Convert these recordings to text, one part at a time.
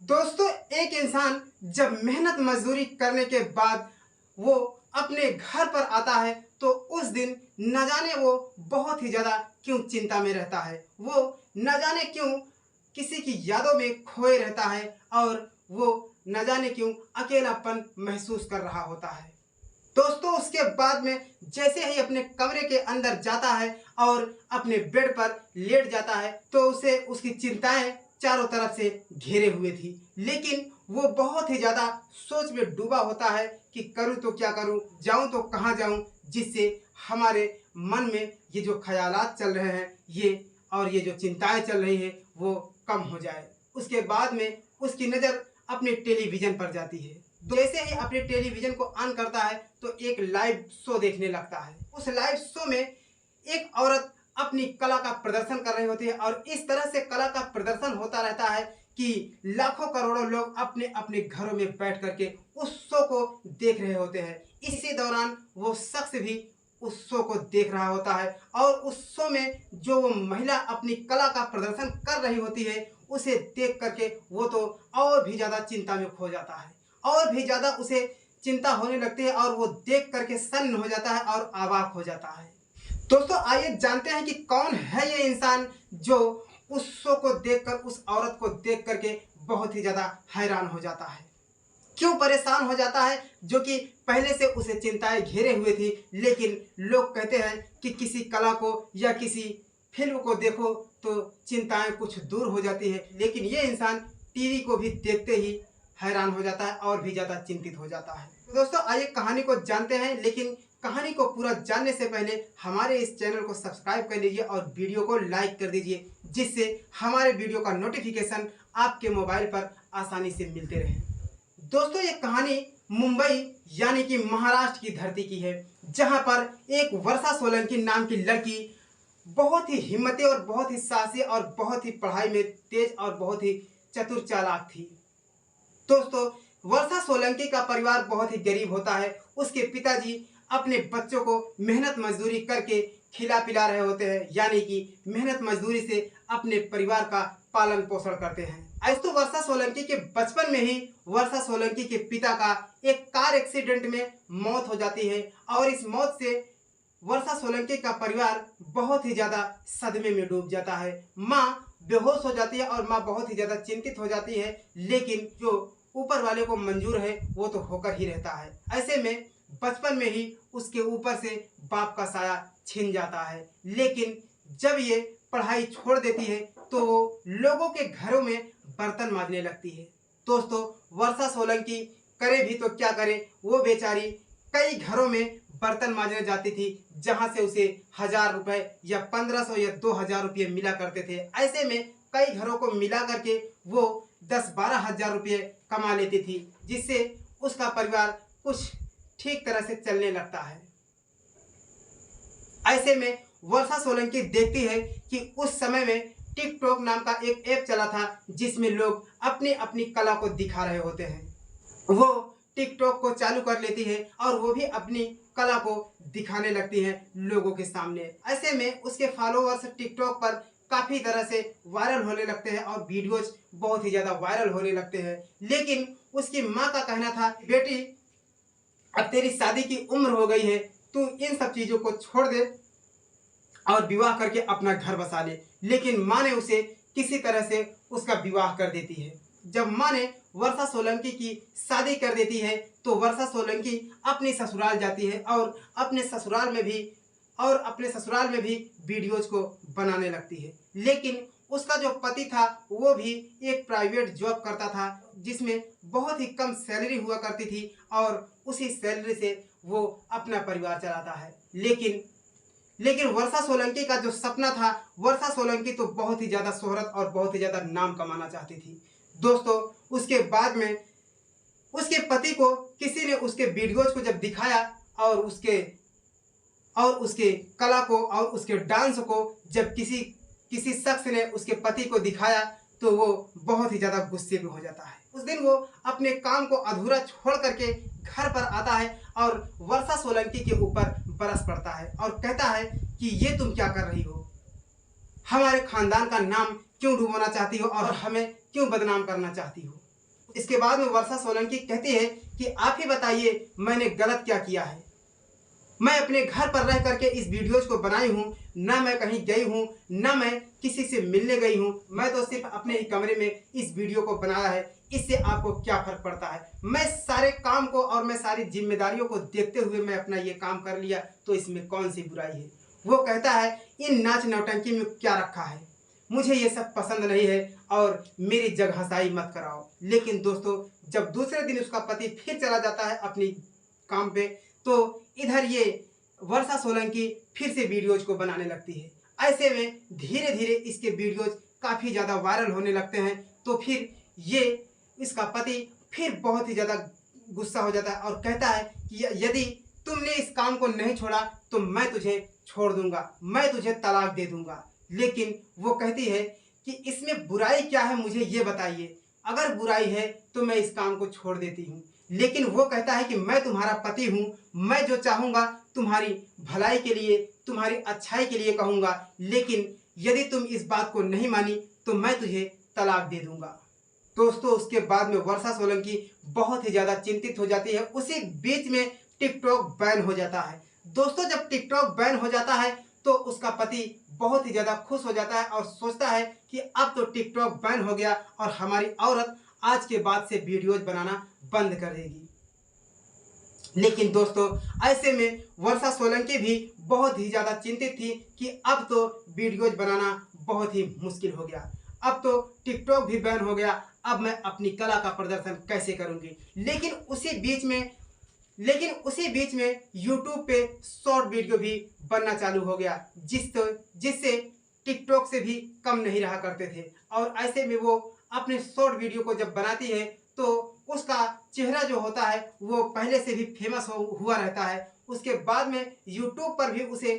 दोस्तों, एक इंसान जब मेहनत मजदूरी करने के बाद वो अपने घर पर आता है तो उस दिन न जाने वो बहुत ही ज़्यादा क्यों चिंता में रहता है। वो न जाने क्यों किसी की यादों में खोए रहता है और वो न जाने क्यों अकेलापन महसूस कर रहा होता है। दोस्तों, उसके बाद में जैसे ही अपने कमरे के अंदर जाता है और अपने बेड पर लेट जाता है तो उसे उसकी चिंताएं चारों तरफ से घेरे हुए थी। लेकिन वो बहुत ही ज़्यादा सोच में डूबा होता है कि करूं तो क्या करूं, जाऊं तो कहां जाऊं, जिससे हमारे मन में ये जो ख्यालात चल रहे हैं ये जो चिंताएं चल रही हैं वो कम हो जाए। उसके बाद में उसकी नज़र अपने टेलीविज़न पर जाती है। जैसे ही अपने टेलीविज़न को ऑन करता है तो एक लाइव शो देखने लगता है। उस लाइव शो में एक औरत अपनी कला का प्रदर्शन कर रही होती है और इस तरह से कला का प्रदर्शन होता रहता है कि लाखों करोड़ों लोग अपने अपने घरों में बैठ करके उस शो को देख रहे होते हैं। इसी दौरान वो शख्स भी उस शो को देख रहा होता है और उस शो में जो वो महिला अपनी कला का प्रदर्शन कर रही होती है उसे देख करके वो तो और भी ज़्यादा चिंता में खो जाता है और भी ज़्यादा उसे चिंता होने लगती है और वो देख करके सन्न हो जाता है और अवाक हो जाता है। दोस्तों, आइए जानते हैं कि कौन है ये इंसान जो उस शो को देखकर, उस औरत को देख करके बहुत ही ज़्यादा हैरान हो जाता है, क्यों परेशान हो जाता है, जो कि पहले से उसे चिंताएं घेरे हुए थी। लेकिन लोग कहते हैं कि किसी कला को या किसी फिल्म को देखो तो चिंताएं कुछ दूर हो जाती है, लेकिन ये इंसान टीवी को भी देखते ही हैरान हो जाता है और भी ज़्यादा चिंतित हो जाता है। तो दोस्तों, आइए कहानी को जानते हैं, लेकिन कहानी को पूरा जानने से पहले हमारे इस चैनल को सब्सक्राइब कर लीजिए और वीडियो को लाइक कर दीजिए, जिससे हमारे वीडियो का नोटिफिकेशन आपके मोबाइल पर आसानी से मिलते रहे। दोस्तों, ये कहानी मुंबई यानी कि महाराष्ट्र की धरती की है, जहां पर एक वर्षा सोलंकी नाम की लड़की बहुत ही हिम्मती और बहुत ही साहसी और बहुत ही पढ़ाई में तेज और बहुत ही चतुर चालाक थी। दोस्तों, वर्षा सोलंकी का परिवार बहुत ही गरीब होता है। उसके पिताजी अपने बच्चों को मेहनत मजदूरी करके खिला पिला रहे होते हैं, यानी कि मेहनत मजदूरी से अपने परिवार का पालन पोषण करते हैं। आज तो वर्षा सोलंकी के बचपन में ही वर्षा सोलंकी के पिता का एक कार एक्सीडेंट में मौत हो जाती है और इस मौत से वर्षा सोलंकी का परिवार बहुत ही ज़्यादा सदमे में डूब जाता है। माँ बेहोश हो जाती है और माँ बहुत ही ज़्यादा चिंतित हो जाती है, लेकिन जो ऊपर वाले को मंजूर है वो तो होकर ही रहता है। ऐसे में बचपन में ही उसके ऊपर से बाप का साया छिन जाता है, लेकिन जब ये पढ़ाई छोड़ देती है तो वो लोगों के घरों में बर्तन मांजने लगती है। दोस्तों, वर्षा सोलंकी करे भी तो क्या करे, वो बेचारी कई घरों में बर्तन मांजने जाती थी, जहां से उसे 1000 रुपये या 1500 या 2000 रुपये मिला करते थे। ऐसे में कई घरों को मिला करके वो 10-12 हजार रुपये कमा लेती थी, जिससे उसका परिवार कुछ ठीक तरह से चलने लगता है। ऐसे में वर्षा सोलंकी देखती है कि उस समय में टिकटॉक नाम का एक ऐप चला था, जिसमें लोग अपनी अपनी कला को दिखा रहे होते हैं। वो टिकटॉक को चालू कर लेती है और वो भी अपनी कला को दिखाने लगती है लोगों के सामने। ऐसे में उसके फॉलोअर्स टिकटॉक पर काफ़ी तरह से वायरल होने लगते हैं और वीडियोज बहुत ही ज़्यादा वायरल होने लगते हैं। लेकिन उसकी माँ का कहना था, बेटी अब तेरी शादी की उम्र हो गई है, तू इन सब चीज़ों को छोड़ दे और विवाह करके अपना घर बसा ले। लेकिन माँ ने उसे किसी तरह से उसका विवाह कर देती है। जब माँ ने वर्षा सोलंकी की शादी कर देती है तो वर्षा सोलंकी अपने ससुराल जाती है और अपने ससुराल में भी वीडियोज को बनाने लगती है। लेकिन उसका जो पति था वो भी एक प्राइवेट जॉब करता था, जिसमें बहुत ही कम सैलरी हुआ करती थी और उसी सैलरी से वो अपना परिवार चलाता है। लेकिन वर्षा सोलंकी का जो सपना था, वर्षा सोलंकी तो बहुत ही ज़्यादा शोहरत और बहुत ही ज़्यादा नाम कमाना चाहती थी। दोस्तों, उसके बाद में उसके पति को किसी ने उसके वीडियोज को जब दिखाया और उसके कला को और उसके डांस को जब किसी शख्स ने उसके पति को दिखाया तो वो बहुत ही ज़्यादा गुस्से में हो जाता है। उस दिन वो अपने काम को अधूरा छोड़ करके घर पर आता है और वर्षा सोलंकी के ऊपर बरस पड़ता है और कहता है कि ये तुम क्या कर रही हो, हमारे खानदान का नाम क्यों डुबोना चाहती हो और हमें क्यों बदनाम करना चाहती हो। इसके बाद में वर्षा सोलंकी कहती है कि आप ही बताइए मैंने गलत क्या किया है। मैं अपने घर पर रह करके इस वीडियोज को बनाई हूँ, ना मैं कहीं गई हूँ, ना मैं किसी से मिलने गई हूँ, मैं तो सिर्फ अपने ही कमरे में इस वीडियो को बनाया है। इससे आपको क्या फर्क पड़ता है? मैं सारे काम को और मैं सारी जिम्मेदारियों को देखते हुए मैं अपना ये काम कर लिया, तो इसमें कौन सी बुराई है? वो कहता है इन नाच नौटंकी में क्या रखा है, मुझे ये सब पसंद नहीं है और मेरी जगहसाई मत कराओ। लेकिन दोस्तों, जब दूसरे दिन उसका पति फिर चला जाता है अपनी काम पे, तो इधर ये वर्षा सोलंकी फिर से वीडियोज को बनाने लगती है। ऐसे में धीरे धीरे इसके वीडियोज काफ़ी ज़्यादा वायरल होने लगते हैं। तो फिर ये इसका पति फिर बहुत ही ज़्यादा गुस्सा हो जाता है और कहता है कि यदि तुमने इस काम को नहीं छोड़ा तो मैं तुझे छोड़ दूंगा, मैं तुझे तलाक दे दूंगा। लेकिन वो कहती है कि इसमें बुराई क्या है, मुझे ये बताइए। अगर बुराई है तो मैं इस काम को छोड़ देती हूँ। लेकिन वो कहता है कि मैं तुम्हारा पति हूँ, मैं जो चाहूँगा तुम्हारी भलाई के लिए, तुम्हारी अच्छाई के लिए कहूँगा। लेकिन यदि तुम इस बात को नहीं मानी तो मैं तुझे तलाक दे दूंगा। दोस्तों, उसके बाद में वर्षा सोलंकी बहुत ही ज़्यादा चिंतित हो जाती है। उसी बीच में टिकटॉक बैन हो जाता है। दोस्तों, जब टिकटॉक बैन हो जाता है तो उसका पति बहुत ही ज़्यादा खुश हो जाता है और सोचता है कि अब तो टिकटॉक बैन हो गया और हमारी औरत आज के बाद से वीडियोज बनाना बंद कर देगी। लेकिन दोस्तों, ऐसे में वर्षा सोलंकी भी बहुत ही ज़्यादा चिंतित थी कि अब तो वीडियोज बनाना बहुत ही मुश्किल हो गया, अब तो टिकटॉक भी बैन हो गया, अब मैं अपनी कला का प्रदर्शन कैसे करूंगी। लेकिन उसी बीच में यूट्यूब पे शॉर्ट वीडियो भी बनना चालू हो गया, जिससे टिकटॉक से भी कम नहीं रहा करते थे। और ऐसे में वो अपने शॉर्ट वीडियो को जब बनाती है तो उसका चेहरा जो होता है वो पहले से भी फेमस हुआ रहता है। उसके बाद में यूट्यूब पर भी उसे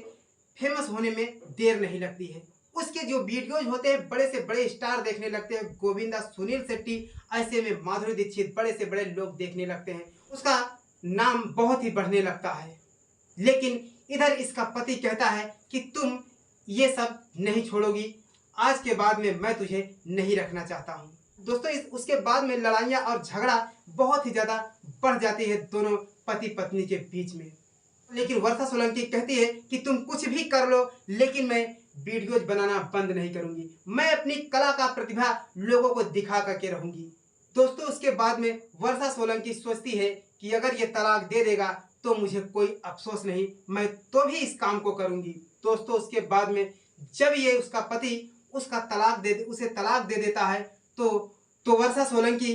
फेमस होने में देर नहीं लगती है। उसके जो वीडियोज होते हैं बड़े से बड़े स्टार देखने लगते हैं, गोविंदा, सुनील शेट्टी, ऐसे में माधुरी दीक्षित, बड़े से बड़े लोग देखने लगते हैं। उसका नाम बहुत ही बढ़ने लगता है। लेकिन इधर इसका पति कहता है कि तुम ये सब नहीं छोड़ोगी, आज के बाद में मैं तुझे नहीं रखना चाहता हूँ। दोस्तों, उसके बाद में लड़ाइयाँ और झगड़ा बहुत ही ज़्यादा बढ़ जाती है दोनों पति पत्नी के बीच में। लेकिन वर्षा सोलंकी कहती है कि तुम कुछ भी कर लो, लेकिन मैं वीडियोज बनाना बंद नहीं करूंगी, मैं अपनी कला का प्रतिभा लोगों को दिखा करके रहूंगी। दोस्तों, उसके बाद में वर्षा सोलंकी सोचती है कि अगर ये तलाक दे देगा तो मुझे कोई अफसोस नहीं, मैं तो भी इस काम को करूंगी। दोस्तों, उसके बाद में जब ये उसका पति उसे तलाक दे देता है तो वर्षा सोलंकी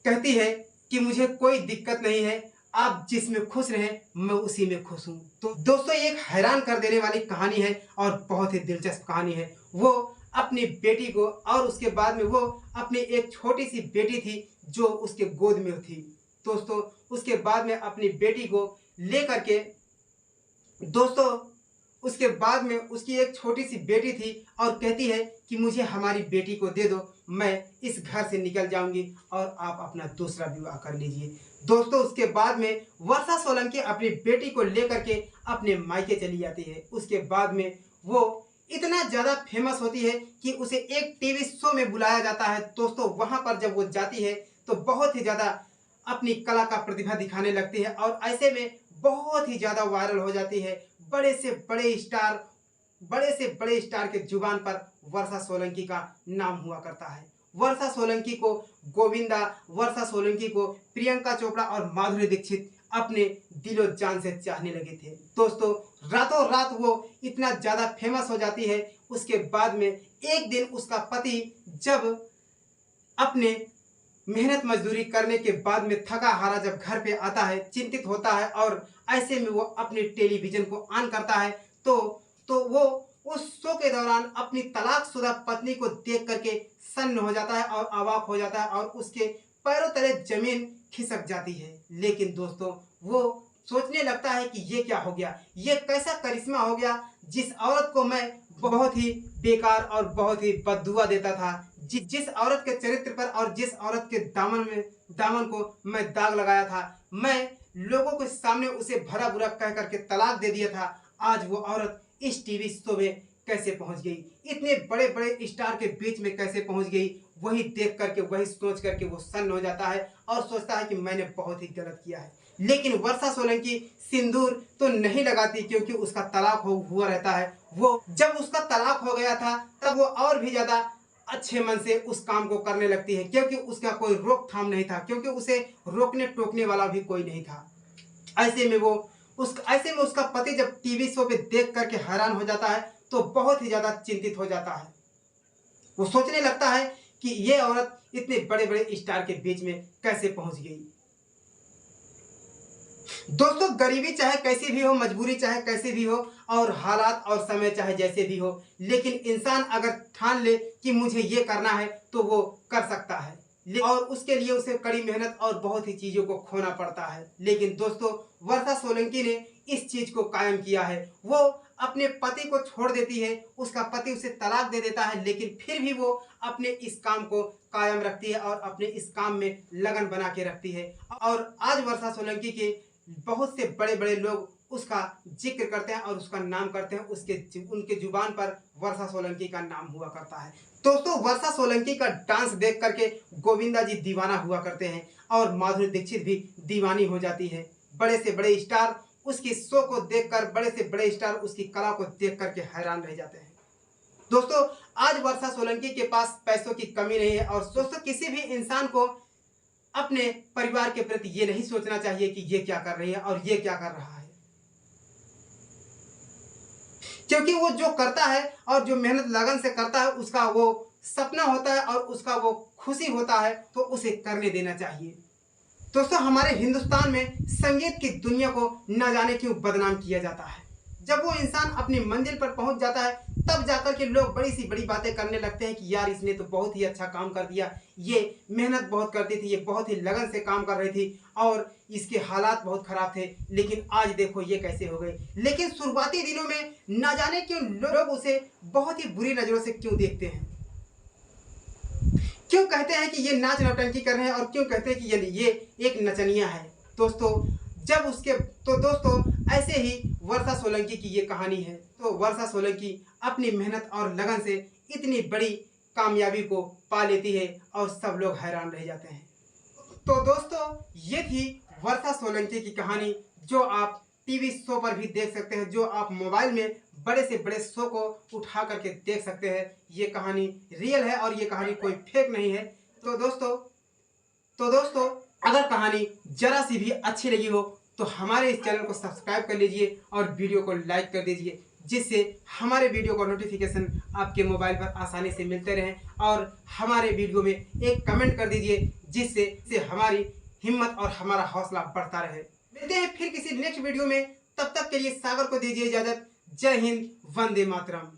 कहती है कि मुझे कोई दिक्कत नहीं है, आप जिसमें खुश रहें मैं उसी में खुश हूँ। तो दोस्तों, ये एक हैरान कर देने वाली कहानी है और बहुत ही दिलचस्प कहानी है। वो अपनी बेटी को, और उसके बाद में वो अपनी एक छोटी सी बेटी थी जो उसके गोद में थी। दोस्तों, उसके बाद में अपनी बेटी को लेकर के, दोस्तों उसके बाद में उसकी एक छोटी सी बेटी थी और कहती है कि मुझे हमारी बेटी को दे दो, मैं इस घर से निकल जाऊंगी और आप अपना दूसरा विवाह कर लीजिए। दोस्तों, उसके बाद में वर्षा सोलंकी अपनी बेटी को लेकर के अपने मायके चली जाती है। उसके बाद में वो इतना ज़्यादा फेमस होती है कि उसे एक टीवी शो में बुलाया जाता है। दोस्तों, वहाँ पर जब वो जाती है तो बहुत ही ज़्यादा अपनी कला का प्रतिभा दिखाने लगती है और ऐसे में बहुत ही ज़्यादा वायरल हो जाती है। बड़े से बड़े स्टार के जुबान पर वर्षा सोलंकी का नाम हुआ करता है। वर्षा सोलंकी को गोविंदा, वर्षा सोलंकी को प्रियंका चोपड़ा और माधुरी दीक्षित अपने दिलो जान से चाहने लगे थे। दोस्तों, रातों रात वो इतना ज़्यादा फेमस हो जाती है। उसके बाद में एक दिन उसका पति जब अपने मेहनत मजदूरी करने के बाद में थका हारा जब घर पे आता है, चिंतित होता है और ऐसे में वो अपने टेलीविज़न को ऑन करता है तो वो उस शो के दौरान अपनी तलाकशुदा पत्नी को देख करके सन्न हो जाता है और अवाक हो जाता है और उसके पैरों तले जमीन खिसक जाती है। लेकिन दोस्तों, वो सोचने लगता है कि ये क्या हो गया, ये कैसा करिश्मा हो गया, जिस औरत को मैं बहुत ही बेकार और बहुत ही बददुआ देता था, जिस औरत के चरित्र पर और जिस औरत के दामन को मैं दाग लगाया था, मैं लोगों के सामने उसे भरा बुरा कह करके तलाक दे दिया था, आज वो औरत इस टीवी शो में कैसे पहुंच गई, इतने बड़े बड़े स्टार के बीच में कैसे पहुंच गई, वही देख करके, वही सोच करके वो सन्न हो जाता है और सोचता है कि मैंने बहुत ही गलत किया है। लेकिन वर्षा सोलंकी सिंदूर तो नहीं लगाती, क्योंकि उसका तलाक हुआ रहता है। वो जब उसका तलाक हो गया था तब वो और भी ज़्यादा अच्छे मन से उस काम को करने लगती है, क्योंकि उसका कोई रोकथाम नहीं था, क्योंकि उसे रोकने टोकने वाला भी कोई नहीं था। ऐसे में उसका पति जब टीवी शो पे देख करके हैरान हो जाता है तो बहुत ही ज़्यादा चिंतित हो जाता है। वो सोचने लगता है कि ये औरत इतने बड़े बड़े स्टार के बीच में कैसे पहुंच गई। दोस्तों, गरीबी चाहे कैसी भी हो, मजबूरी चाहे कैसी भी हो, और हालात और समय चाहे जैसे भी हो, लेकिन इंसान अगर ठान ले कि मुझे ये करना है तो वो कर सकता है, और उसके लिए उसे कड़ी मेहनत और बहुत ही चीज़ों को खोना पड़ता है। लेकिन दोस्तों, वर्षा सोलंकी ने इस चीज़ को कायम किया है। वो अपने पति को छोड़ देती है, उसका पति उसे तलाक दे देता है, लेकिन फिर भी वो अपने इस काम को कायम रखती है और अपने इस काम में लगन बना के रखती है। और आज वर्षा सोलंकी के बहुत से बड़े बड़े लोग उसका जिक्र करते हैं और उसका नाम करते हैं। उनके जुबान पर वर्षा सोलंकी का नाम हुआ करता है। दोस्तों, वर्षा सोलंकी का डांस देख करके गोविंदा जी दीवाना हुआ करते हैं और माधुरी दीक्षित भी दीवानी हो जाती है। बड़े से बड़े स्टार उसकी शो को देखकर, बड़े से बड़े स्टार उसकी कला को देख करके हैरान रह जाते हैं। दोस्तों, आज वर्षा सोलंकी के पास पैसों की कमी नहीं है, और दोस्तों किसी भी इंसान को अपने परिवार के प्रति ये नहीं सोचना चाहिए कि ये क्या कर रही है और ये क्या कर रहा है, क्योंकि वो जो करता है और जो मेहनत लगन से करता है उसका वो सपना होता है और उसका वो खुशी होता है, तो उसे करने देना चाहिए। दोस्तों, हमारे हिंदुस्तान में संगीत की दुनिया को न जाने क्यों बदनाम किया जाता है। जब वो इंसान अपनी मंजिल पर पहुंच जाता है तब जाकर के लोग बड़ी सी बड़ी बातें करने लगते हैं कि यार इसने तो बहुत ही अच्छा काम कर दिया, ये मेहनत बहुत करती थी, ये बहुत ही लगन से काम कर रही थी और इसके हालात बहुत खराब थे, लेकिन आज देखो ये कैसे हो गए। लेकिन शुरुआती दिनों में न जाने क्यों लोग उसे बहुत ही बुरी नज़रों से क्यों देखते हैं, क्यों कहते हैं कि ये नाच नौटंकी कर रहे हैं, और क्यों कहते हैं कि ये एक नचनिया है। दोस्तों ऐसे ही वर्षा सोलंकी की ये कहानी है। तो वर्षा सोलंकी अपनी मेहनत और लगन से इतनी बड़ी कामयाबी को पा लेती है और सब लोग हैरान रह जाते हैं। तो दोस्तों, ये थी वर्षा सोलंकी की कहानी, जो आप टीवी शो पर भी देख सकते हैं, जो आप मोबाइल में बड़े से बड़े शो को उठा करके देख सकते हैं। ये कहानी रियल है और ये कहानी कोई फेक नहीं है। तो दोस्तों अगर कहानी जरा सी भी अच्छी लगी हो तो हमारे इस चैनल को सब्सक्राइब कर लीजिए और वीडियो को लाइक कर दीजिए, जिससे हमारे वीडियो का नोटिफिकेशन आपके मोबाइल पर आसानी से मिलते रहें। और हमारे वीडियो में एक कमेंट कर दीजिए, जिससे हमारी हिम्मत और हमारा हौसला बढ़ता रहे। मिलते हैं फिर किसी नेक्स्ट वीडियो में, तब तक के लिए सागर को दीजिए इजाजत। जय हिंद, वंदे मातरम।